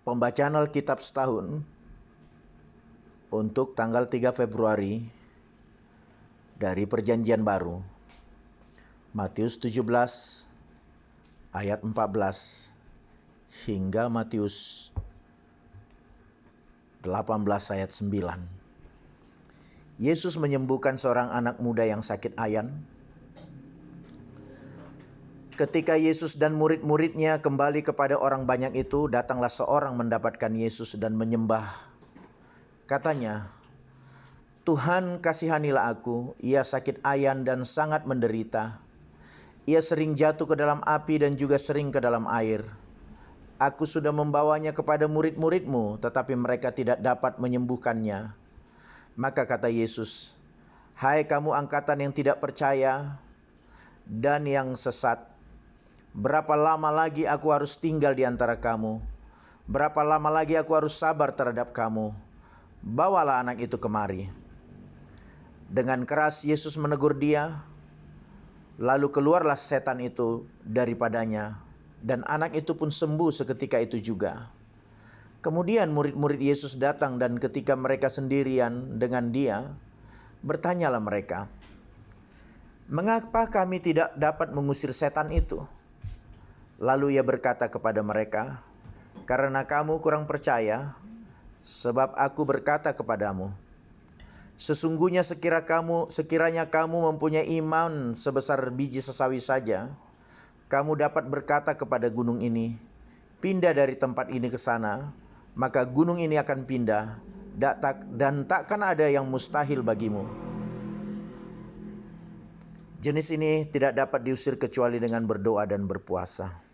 Pembacaan Alkitab setahun untuk tanggal 3 Februari dari Perjanjian Baru. Matius 17 ayat 14 hingga Matius 18 ayat 9. Yesus menyembuhkan seorang anak muda yang sakit ayan. Ketika Yesus dan murid-muridnya kembali kepada orang banyak itu, datanglah seorang mendapatkan Yesus dan menyembah. Katanya, "Tuhan, kasihanilah aku, ia sakit ayan dan sangat menderita. Ia sering jatuh ke dalam api dan juga sering ke dalam air. Aku sudah membawanya kepada murid-muridmu, tetapi mereka tidak dapat menyembuhkannya." Maka kata Yesus, "Hai kamu angkatan yang tidak percaya dan yang sesat, berapa lama lagi aku harus tinggal di antara kamu? Berapa lama lagi aku harus sabar terhadap kamu? Bawalah anak itu kemari." Dengan keras Yesus menegur dia. Lalu keluarlah setan itu daripadanya, dan anak itu pun sembuh seketika itu juga. Kemudian murid-murid Yesus datang, dan ketika mereka sendirian dengan dia, bertanyalah mereka, "Mengapa kami tidak dapat mengusir setan itu?" Lalu ia berkata kepada mereka, "Karena kamu kurang percaya, sebab aku berkata kepadamu, sesungguhnya sekiranya kamu mempunyai iman sebesar biji sesawi saja, kamu dapat berkata kepada gunung ini, 'Pindah dari tempat ini ke sana,' maka gunung ini akan pindah, dan takkan ada yang mustahil bagimu." Jenis ini tidak dapat diusir kecuali dengan berdoa dan berpuasa.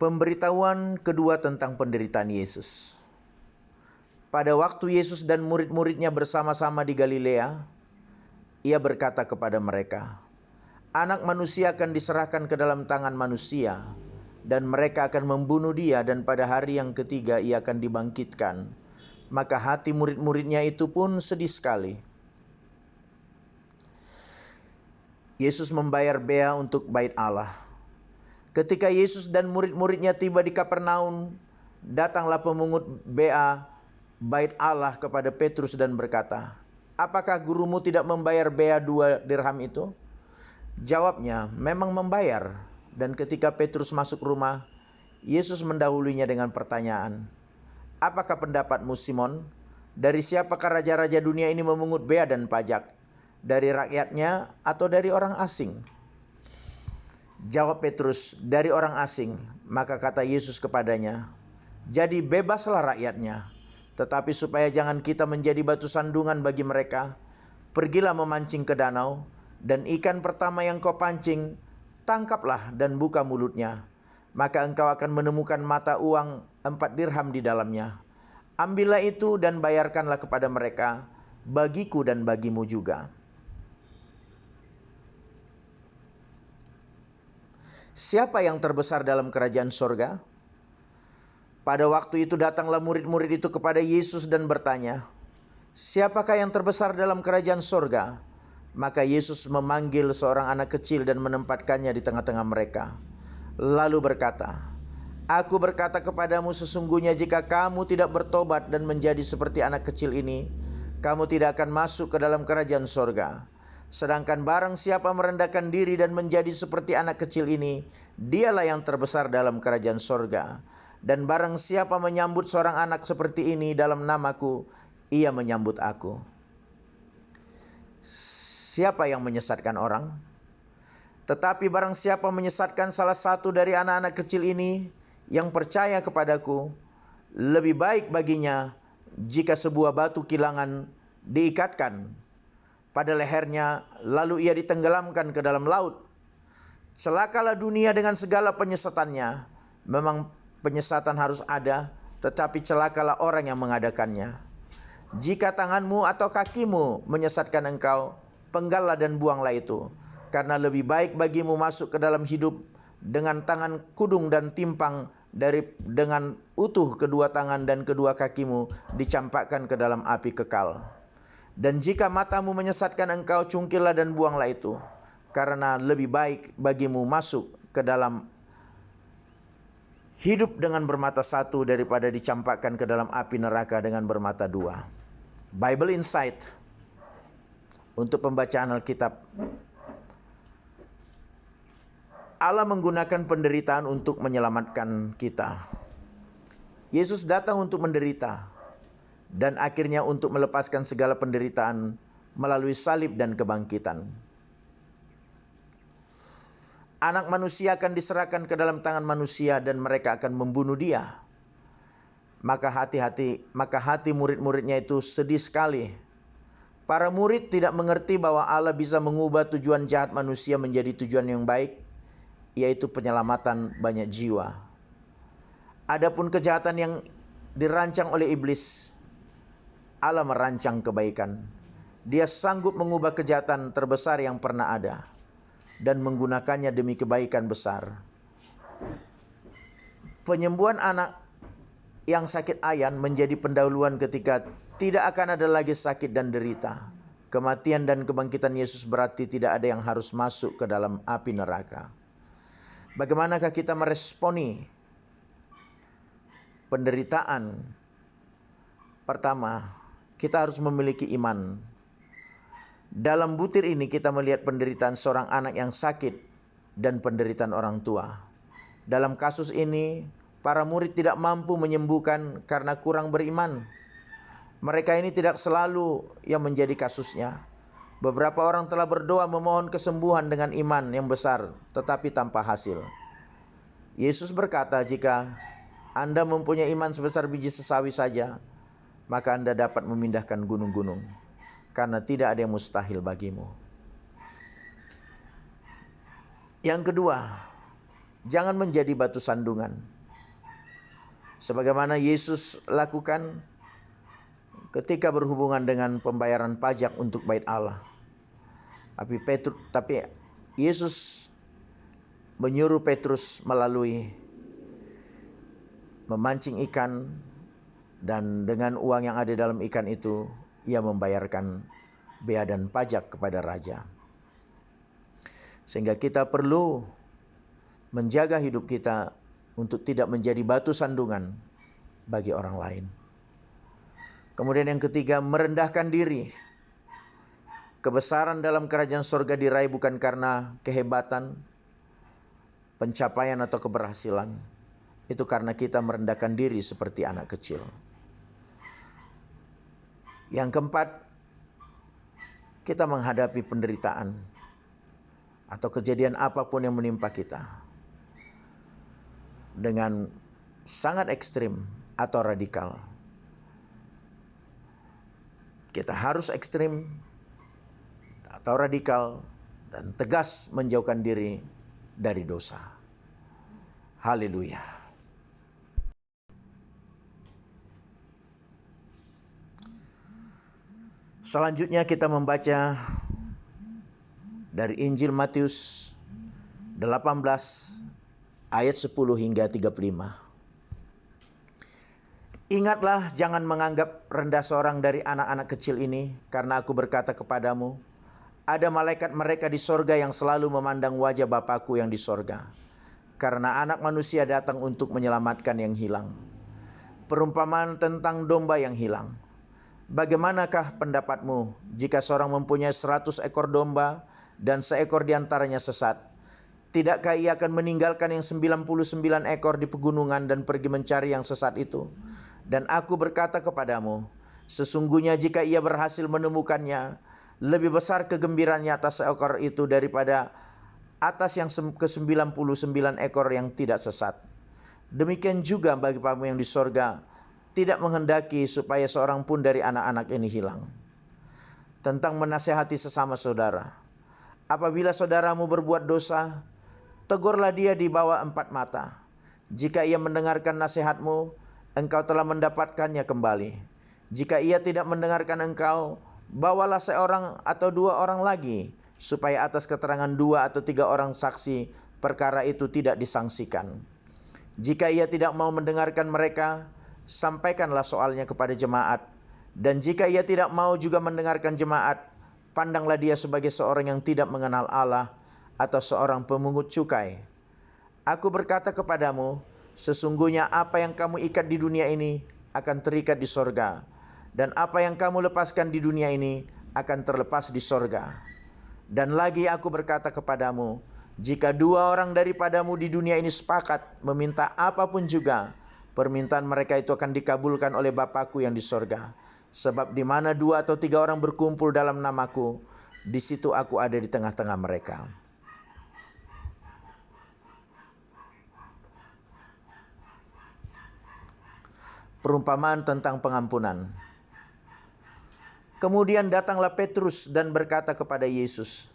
Pemberitahuan kedua tentang penderitaan Yesus. Pada waktu Yesus dan murid-muridnya bersama-sama di Galilea, ia berkata kepada mereka, "Anak manusia akan diserahkan ke dalam tangan manusia, dan mereka akan membunuh dia, dan pada hari yang ketiga ia akan dibangkitkan." Maka hati murid-muridnya itu pun sedih sekali. Yesus membayar bea untuk bait Allah. Ketika Yesus dan murid-muridnya tiba di Kapernaum, datanglah pemungut bea bait Allah kepada Petrus dan berkata, "Apakah gurumu tidak membayar bea 2 dirham itu?" Jawabnya, "Memang membayar." Dan ketika Petrus masuk rumah, Yesus mendahulunya dengan pertanyaan, "Apakah pendapatmu, Simon? Dari siapakah raja-raja dunia ini memungut bea dan pajak? Dari rakyatnya atau dari orang asing?" Jawab Petrus, "Dari orang asing." Maka kata Yesus kepadanya, "Jadi bebaslah rakyatnya. Tetapi supaya jangan kita menjadi batu sandungan bagi mereka, pergilah memancing ke danau, dan ikan pertama yang kau pancing, tangkaplah dan buka mulutnya. Maka engkau akan menemukan mata uang 4 dirham di dalamnya. Ambillah itu dan bayarkanlah kepada mereka, bagiku dan bagimu juga." Siapa yang terbesar dalam kerajaan sorga? Pada waktu itu datanglah murid-murid itu kepada Yesus dan bertanya, "Siapakah yang terbesar dalam kerajaan sorga?" Maka Yesus memanggil seorang anak kecil dan menempatkannya di tengah-tengah mereka. Lalu berkata, "Aku berkata kepadamu, sesungguhnya jika kamu tidak bertobat dan menjadi seperti anak kecil ini, kamu tidak akan masuk ke dalam kerajaan sorga. Sedangkan barang siapa merendahkan diri dan menjadi seperti anak kecil ini, dialah yang terbesar dalam kerajaan sorga. Dan barang siapa menyambut seorang anak seperti ini dalam namaku, ia menyambut aku." Siapa yang menyesatkan orang? Tetapi barang siapa menyesatkan salah satu dari anak-anak kecil ini yang percaya kepadaku, lebih baik baginya jika sebuah batu kilangan diikatkan pada lehernya, lalu ia ditenggelamkan ke dalam laut. Celakalah dunia dengan segala penyesatannya. Memang penyesatan harus ada, tetapi celakalah orang yang mengadakannya. Jika tanganmu atau kakimu menyesatkan engkau, penggallah dan buanglah itu. Karena lebih baik bagimu masuk ke dalam hidup dengan tangan kudung dan timpang, dengan utuh kedua tangan dan kedua kakimu dicampakkan ke dalam api kekal. Dan jika matamu menyesatkan engkau, cungkillah dan buanglah itu. Karena lebih baik bagimu masuk ke dalam Hidup dengan bermata satu daripada dicampakkan ke dalam api neraka dengan bermata dua. Bible Insight untuk pembacaan Alkitab. Allah menggunakan penderitaan untuk menyelamatkan kita. Yesus datang untuk menderita dan akhirnya untuk melepaskan segala penderitaan melalui salib dan kebangkitan. Anak manusia akan diserahkan ke dalam tangan manusia dan mereka akan membunuh dia. Maka hati murid-muridnya itu sedih sekali. Para murid tidak mengerti bahwa Allah bisa mengubah tujuan jahat manusia menjadi tujuan yang baik, yaitu penyelamatan banyak jiwa. Adapun kejahatan yang dirancang oleh iblis, Allah merancang kebaikan. Dia sanggup mengubah kejahatan terbesar yang pernah ada dan menggunakannya demi kebaikan besar. Penyembuhan anak yang sakit ayan menjadi pendahuluan ketika tidak akan ada lagi sakit dan derita. Kematian dan kebangkitan Yesus berarti tidak ada yang harus masuk ke dalam api neraka. Bagaimanakah kita meresponi penderitaan? Pertama, kita harus memiliki iman. Dalam butir ini kita melihat penderitaan seorang anak yang sakit dan penderitaan orang tua. Dalam kasus ini, para murid tidak mampu menyembuhkan karena kurang beriman. Mereka ini tidak selalu yang menjadi kasusnya. Beberapa orang telah berdoa memohon kesembuhan dengan iman yang besar, tetapi tanpa hasil. Yesus berkata, jika Anda mempunyai iman sebesar biji sesawi saja, maka Anda dapat memindahkan gunung-gunung. Karena tidak ada yang mustahil bagimu. Yang kedua, jangan menjadi batu sandungan. Sebagaimana Yesus lakukan ketika berhubungan dengan pembayaran pajak untuk bait Allah. Tapi Yesus menyuruh Petrus melalui memancing ikan, dan dengan uang yang ada dalam ikan itu ia membayarkan bea dan pajak kepada raja. Sehingga kita perlu menjaga hidup kita untuk tidak menjadi batu sandungan bagi orang lain. Kemudian yang ketiga, merendahkan diri. Kebesaran dalam kerajaan surga diraih bukan karena kehebatan, pencapaian atau keberhasilan. Itu karena kita merendahkan diri seperti anak kecil. Yang keempat, kita menghadapi penderitaan atau kejadian apapun yang menimpa kita dengan sangat ekstrim atau radikal. Kita harus ekstrim atau radikal dan tegas menjauhkan diri dari dosa. Haleluya. Selanjutnya kita membaca dari Injil Matius 18 ayat 10 hingga 35. Ingatlah, jangan menganggap rendah seorang dari anak-anak kecil ini, karena aku berkata kepadamu, ada malaikat mereka di sorga yang selalu memandang wajah Bapakku yang di sorga. Karena anak manusia datang untuk menyelamatkan yang hilang. Perumpamaan tentang domba yang hilang. Bagaimanakah pendapatmu jika seorang mempunyai 100 ekor domba dan seekor diantaranya sesat? Tidakkah ia akan meninggalkan yang 99 ekor di pegunungan dan pergi mencari yang sesat itu? Dan aku berkata kepadamu, sesungguhnya jika ia berhasil menemukannya, lebih besar kegembiraannya atas seekor itu daripada atas yang ke-99 ekor yang tidak sesat. Demikian juga bagi Bapamu yang di sorga, tidak menghendaki supaya seorang pun dari anak-anak ini hilang. Tentang menasihati sesama saudara. Apabila saudaramu berbuat dosa, tegurlah dia di bawah 4 mata. Jika ia mendengarkan nasihatmu, engkau telah mendapatkannya kembali. Jika ia tidak mendengarkan engkau, bawalah seorang atau 2 orang lagi, supaya atas keterangan 2 atau 3 orang saksi perkara itu tidak disangsikan. Jika ia tidak mau mendengarkan mereka, sampaikanlah soalnya kepada jemaat. Dan jika ia tidak mau juga mendengarkan jemaat, pandanglah dia sebagai seorang yang tidak mengenal Allah atau seorang pemungut cukai. Aku berkata kepadamu, Sesungguhnya apa yang kamu ikat di dunia ini akan terikat di sorga, dan apa yang kamu lepaskan di dunia ini akan terlepas di sorga. Dan lagi aku berkata kepadamu, jika 2 orang daripadamu di dunia ini sepakat meminta apapun juga, permintaan mereka itu akan dikabulkan oleh Bapa-Ku yang di sorga. Sebab di mana 2 atau 3 orang berkumpul dalam nama-Ku, di situ aku ada di tengah-tengah mereka. Perumpamaan tentang pengampunan. Kemudian datanglah Petrus dan berkata kepada Yesus,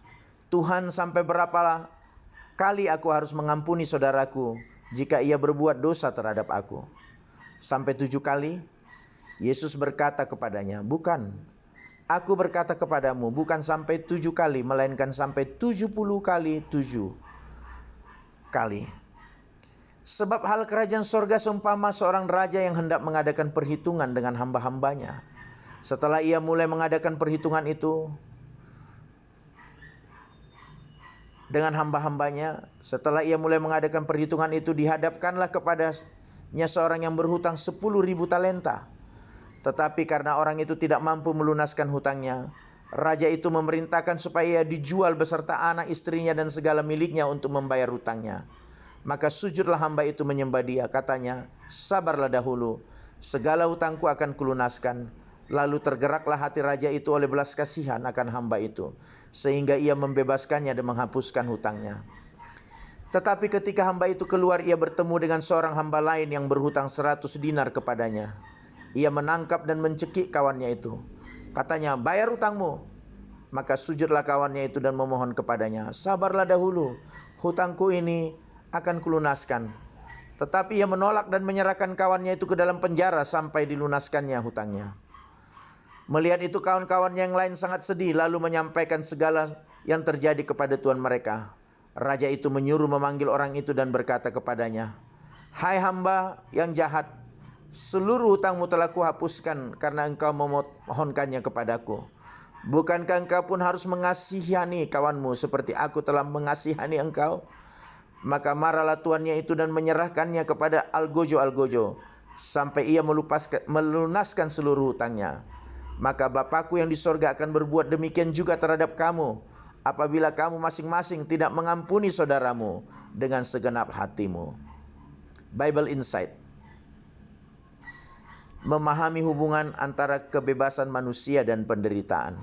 Tuhan, sampai berapa kali aku harus mengampuni saudaraku jika ia berbuat dosa terhadap aku? Sampai 7 kali? Yesus berkata kepadanya, bukan. Aku berkata kepadamu, bukan sampai 7 kali, melainkan sampai 70 kali 7 kali. Sebab hal kerajaan sorga seumpama seorang raja yang hendak mengadakan perhitungan dengan hamba-hambanya. Setelah ia mulai mengadakan perhitungan itu dengan hamba-hambanya, dihadapkanlah kepadanya seorang yang berhutang 10.000 talenta. Tetapi karena orang itu tidak mampu melunaskan hutangnya, raja itu memerintahkan supaya ia dijual beserta anak istrinya dan segala miliknya untuk membayar hutangnya. Maka sujudlah hamba itu menyembah dia, katanya, sabarlah dahulu, segala hutangku akan kulunaskan. Lalu tergeraklah hati raja itu oleh belas kasihan akan hamba itu, sehingga ia membebaskannya dan menghapuskan hutangnya. Tetapi ketika hamba itu keluar, ia bertemu dengan seorang hamba lain yang berhutang 100 dinar kepadanya. Ia menangkap dan mencekik kawannya itu. Katanya, bayar hutangmu. Maka sujudlah kawannya itu dan memohon kepadanya, sabarlah dahulu, hutangku ini akan kulunaskan. Tetapi ia menolak dan menyerahkan kawannya itu ke dalam penjara sampai dilunaskannya hutangnya. Melihat itu kawan-kawan yang lain sangat sedih, lalu menyampaikan segala yang terjadi kepada tuan mereka. Raja itu menyuruh memanggil orang itu dan berkata kepadanya, hai hamba yang jahat, seluruh hutangmu telah kuhapuskan karena engkau memohonkannya kepadaku. Bukankah engkau pun harus mengasihani kawanmu seperti aku telah mengasihani engkau? Maka marahlah tuannya itu dan menyerahkannya kepada algojo-algojo sampai ia melunaskan seluruh hutangnya. Maka Bapa-Ku yang di sorga akan berbuat demikian juga terhadap kamu, apabila kamu masing-masing tidak mengampuni saudaramu dengan segenap hatimu. Bible Insight. Memahami hubungan antara kebebasan manusia dan penderitaan.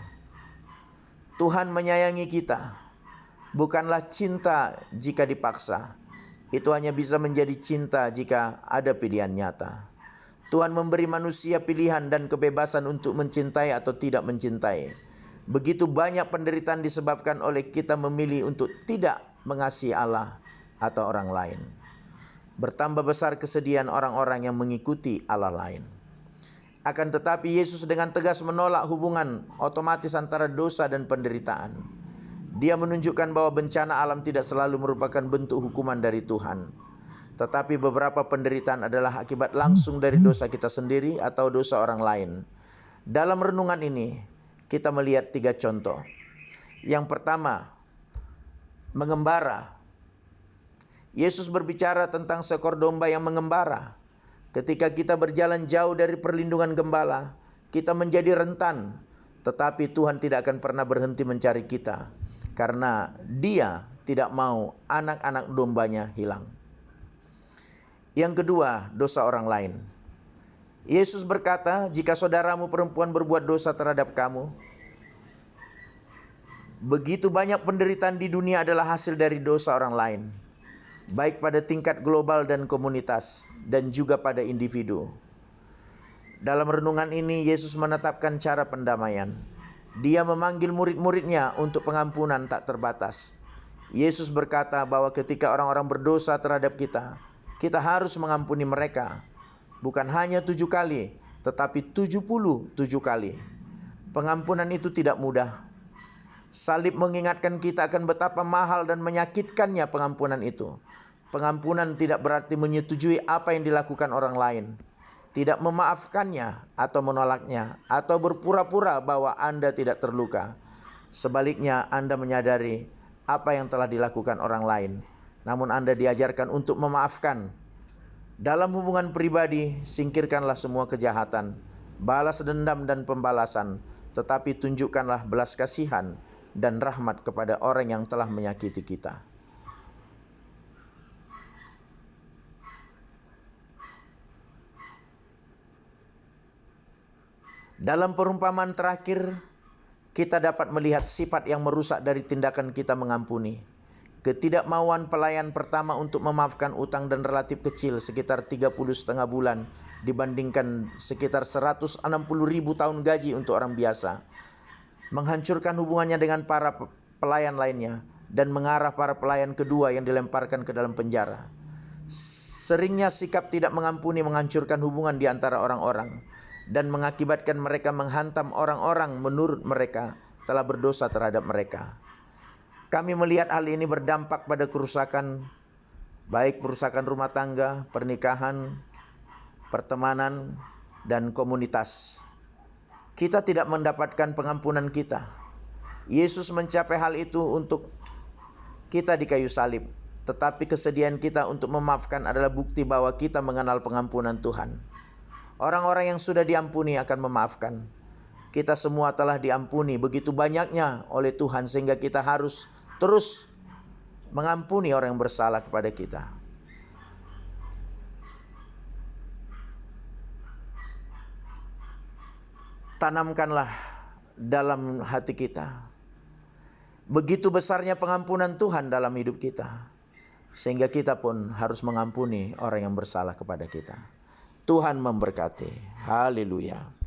Tuhan menyayangi kita. Bukanlah cinta jika dipaksa. Itu hanya bisa menjadi cinta jika ada pilihan nyata. Tuhan memberi manusia pilihan dan kebebasan untuk mencintai atau tidak mencintai. Begitu banyak penderitaan disebabkan oleh kita memilih untuk tidak mengasihi Allah atau orang lain. Bertambah besar kesedihan orang-orang yang mengikuti Allah lain. Akan tetapi Yesus dengan tegas menolak hubungan otomatis antara dosa dan penderitaan. Dia menunjukkan bahwa bencana alam tidak selalu merupakan bentuk hukuman dari Tuhan. Tetapi beberapa penderitaan adalah akibat langsung dari dosa kita sendiri atau dosa orang lain. Dalam renungan ini, kita melihat 3 contoh. Yang pertama, mengembara. Yesus berbicara tentang seekor domba yang mengembara. Ketika kita berjalan jauh dari perlindungan gembala, kita menjadi rentan. Tetapi Tuhan tidak akan pernah berhenti mencari kita, karena Dia tidak mau anak-anak dombanya hilang. Yang kedua, dosa orang lain. Yesus berkata, jika saudaramu perempuan berbuat dosa terhadap kamu, begitu banyak penderitaan di dunia adalah hasil dari dosa orang lain, baik pada tingkat global dan komunitas, dan juga pada individu. Dalam renungan ini, Yesus menetapkan cara pendamaian. Dia memanggil murid-muridnya untuk pengampunan tak terbatas. Yesus berkata bahwa ketika orang-orang berdosa terhadap kita, kita harus mengampuni mereka. Bukan hanya 7 kali, tetapi 77 kali. Pengampunan itu tidak mudah. Salib mengingatkan kita akan betapa mahal dan menyakitkannya pengampunan itu. Pengampunan tidak berarti menyetujui apa yang dilakukan orang lain, tidak memaafkannya atau menolaknya, atau berpura-pura bahwa Anda tidak terluka. Sebaliknya, Anda menyadari apa yang telah dilakukan orang lain, namun Anda diajarkan untuk memaafkan Dalam hubungan pribadi, singkirkanlah semua kejahatan, balas dendam dan pembalasan, tetapi tunjukkanlah belas kasihan dan rahmat kepada orang yang telah menyakiti kita. Dalam perumpamaan terakhir, kita dapat melihat sifat yang merusak dari tindakan kita mengampuni. Ketidakmauan pelayan pertama untuk memaafkan utang dan relatif kecil, sekitar 30,5 bulan, dibandingkan sekitar 160.000 tahun gaji untuk orang biasa. Menghancurkan hubungannya dengan para pelayan lainnya, dan mengarah para pelayan kedua yang dilemparkan ke dalam penjara. Seringnya sikap tidak mengampuni menghancurkan hubungan di antara orang-orang, dan mengakibatkan mereka menghantam orang-orang menurut mereka telah berdosa terhadap mereka. Kami melihat hal ini berdampak pada kerusakan, baik kerusakan rumah tangga, pernikahan, pertemanan, dan komunitas. Kita tidak mendapatkan pengampunan kita. Yesus mencapai hal itu untuk kita di kayu salib, tetapi kesediaan kita untuk memaafkan adalah bukti bahwa kita mengenal pengampunan Tuhan. Orang-orang yang sudah diampuni akan memaafkan. Kita semua telah diampuni begitu banyaknya oleh Tuhan, sehingga kita harus terus mengampuni orang yang bersalah kepada kita. Tanamkanlah dalam hati kita begitu besarnya pengampunan Tuhan dalam hidup kita, sehingga kita pun harus mengampuni orang yang bersalah kepada kita. Tuhan memberkati. Haleluya.